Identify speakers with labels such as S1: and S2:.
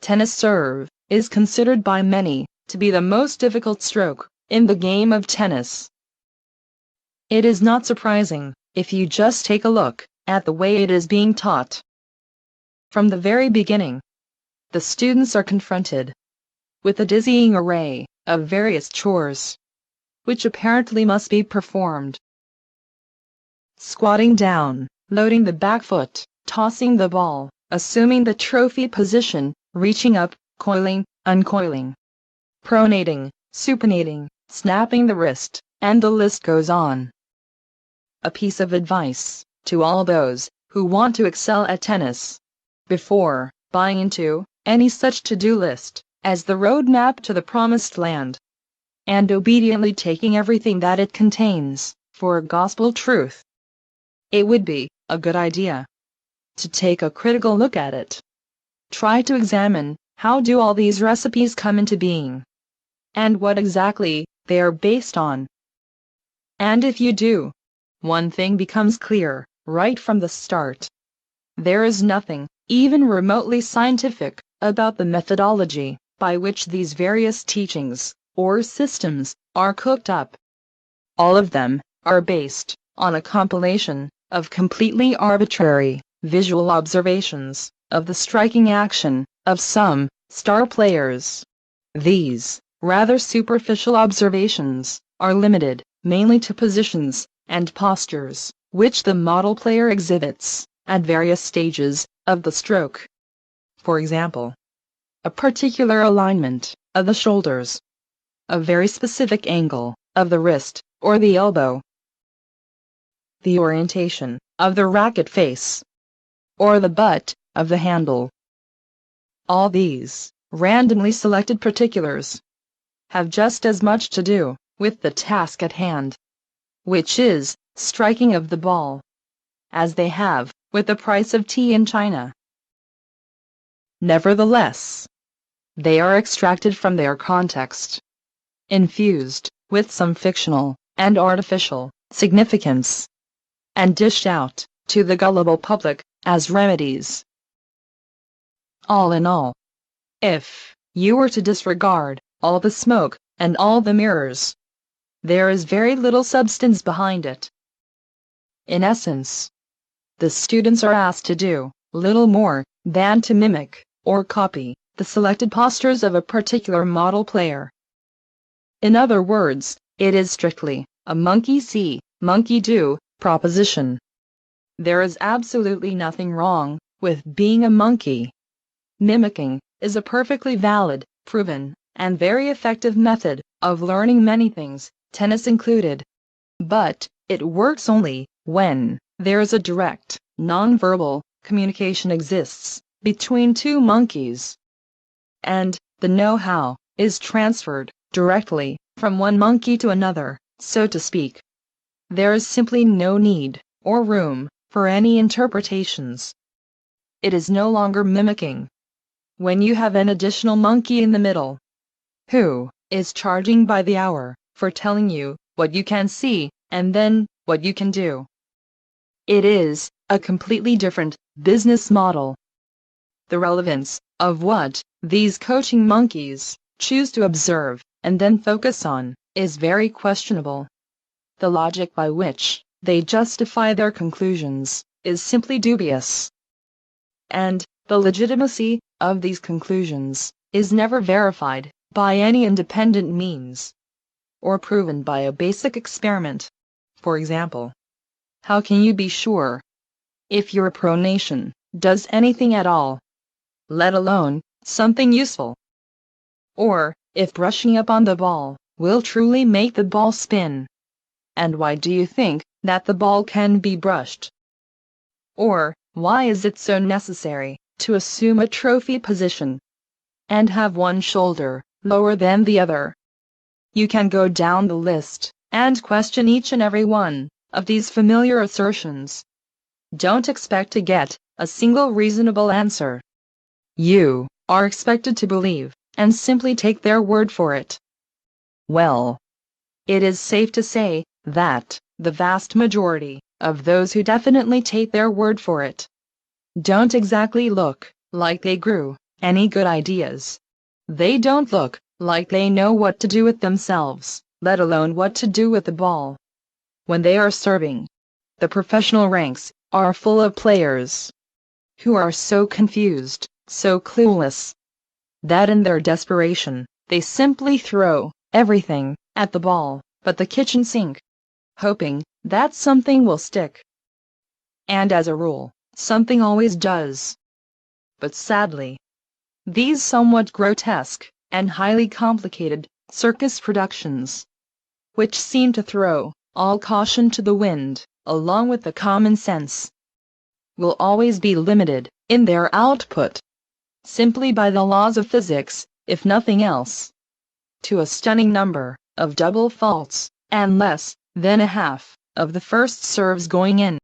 S1: tennis serve is considered by many to be the most difficult stroke in the game of tennis. It is not surprising if you just take a look at the way it is being taught. From the very beginning, the students are confronted with a dizzying array of various chores, which apparently must be performed. Squatting down, loading the back foot, tossing the ball, assuming the trophy position, reaching up, coiling, uncoiling, pronating, supinating, snapping the wrist, and the list goes on. A piece of advice to all those who want to excel at tennis: before buying into any such to-do list as the roadmap to the promised land, and obediently taking everything that it contains for gospel truth, it would be a good idea to take a critical look at it. Try to examine how do all these recipes come into being, and what exactly they are based on. And if you do, one thing becomes clear right from the start. There is nothing even remotely scientific about the methodology by which these various teachings or systems are cooked up. All of them are based on a compilation of completely arbitrary visual observations of the striking action of some star players. These rather superficial observations are limited mainly to positions and postures which the model player exhibits at various stages of the stroke. For example, a particular alignment of the shoulders, a very specific angle of the wrist or the elbow, the orientation of the racket face, or the butt of the handle. All these randomly selected particulars have just as much to do with the task at hand, which is striking of the ball, as they have with the price of tea in China. Nevertheless, they are extracted from their context, infused with some fictional and artificial significance, and dished out to the gullible public as remedies. All in all, if you were to disregard all the smoke and all the mirrors, there is very little substance behind it. In essence, the students are asked to do little more than to mimic or copy the selected postures of a particular model player. In other words, it is strictly a monkey see, monkey do proposition. There is absolutely nothing wrong with being a monkey. Mimicking is a perfectly valid, proven, and very effective method of learning many things, tennis included. But it works only when there is a direct, non-verbal communication exists between two monkeys, and the know-how is transferred directly from one monkey to another, so to speak. There is simply no need or room for any interpretations. It is no longer mimicking when you have an additional monkey in the middle, who is charging by the hour for telling you what you can see and then what you can do. It is a completely different business model. The relevance of what these coaching monkeys choose to observe and then focus on is very questionable. The logic by which they justify their conclusions is simply dubious. And the legitimacy of these conclusions is never verified by any independent means, or proven by a basic experiment. For example, how can you be sure if your pronation does anything at all, let alone something useful? Or if brushing up on the ball will truly make the ball spin? And why do you think that the ball can be brushed? Or why is it so necessary to assume a trophy position and have one shoulder lower than the other? You can go down the list and question each and every one of these familiar assertions. Don't expect to get a single reasonable answer. You are expected to believe and simply take their word for it. Well, it is safe to say that the vast majority of those who definitely take their word for it don't exactly look like they grew any good ideas. They don't look like they know what to do with themselves, let alone what to do with the ball. When they are serving, the professional ranks are full of players who are so confused, so clueless, that in their desperation, they simply throw everything at the ball but the kitchen sink, hoping that something will stick. And as a rule, something always does. But sadly, these somewhat grotesque and highly complicated circus productions, which seem to throw all caution to the wind, along with the common sense, will always be limited in their output, simply by the laws of physics, if nothing else, to a stunning number of double faults, and less than a half of the first serves going in.